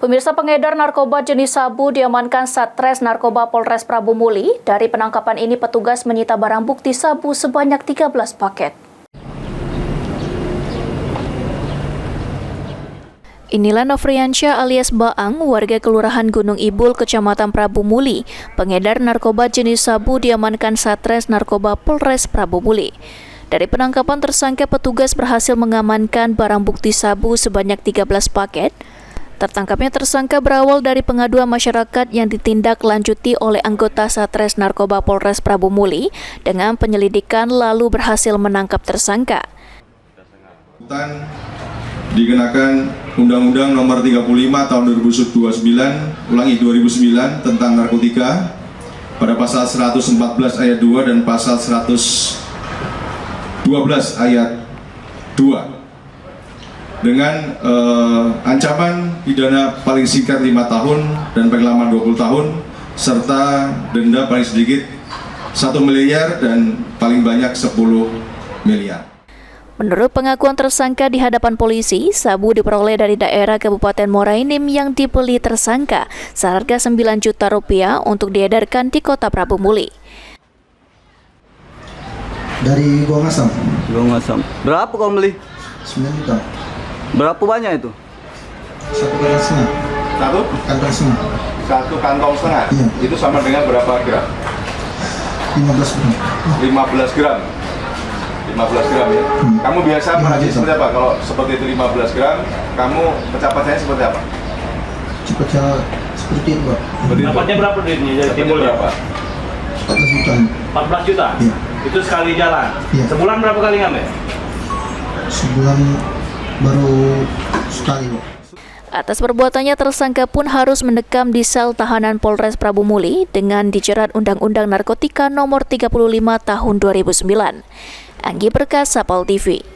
Pemirsa, pengedar narkoba jenis sabu diamankan Satres Narkoba Polres Prabu Muli. Dari penangkapan ini petugas menyita barang bukti sabu sebanyak 13 paket. Inilah Nofriansyah alias Baang, warga Kelurahan Gunung Ibul, Kecamatan Prabu Muli. Pengedar narkoba jenis sabu diamankan Satres Narkoba Polres Prabu Muli. Dari penangkapan tersangka, petugas berhasil mengamankan barang bukti sabu sebanyak 13 paket. Tertangkapnya tersangka berawal dari pengaduan masyarakat yang ditindaklanjuti oleh anggota Satres Narkoba Polres Prabu Muli dengan penyelidikan lalu berhasil menangkap tersangka. Dikenakan Undang-Undang Nomor 35 Tahun 2009 tentang narkotika pada pasal 114 ayat 2 dan pasal 112 ayat 2 dengan ancaman pidana paling singkat 5 tahun dan paling lama 20 tahun serta denda paling sedikit 1 miliar dan paling banyak 10 miliar. Menurut pengakuan tersangka di hadapan polisi, sabu diperoleh dari daerah Kabupaten Muara Enim yang dibeli tersangka seharga 9 juta rupiah untuk diedarkan di Kota Prabu Muli. Dari Gua Ngasam. Berapa kau beli? 9 juta. Berapa banyak itu? 1 kantong setengah. Satu kantong setengah. Iya. Itu sama dengan berapa gram? 15 gram. 15 gram. 15 gram ya. Kamu biasa meracik seperti apa? Kalau seperti itu 15 gram, kamu pecah-pecahnya seperti apa? Pecah seperti itu, Pak. Dapatnya berapa duitnya? Jadi timbul berapa? 14 juta. 14 juta? Iya. Itu sekali jalan? Iya. Sebulan berapa kali ngambil? Sebulan baru sekali, Pak. Atas perbuatannya, tersangka pun harus mendekam di sel tahanan Polres Prabu Muli dengan dijerat Undang-Undang Narkotika Nomor 35 Tahun 2009. Anggi Perkasa, Sapol TV.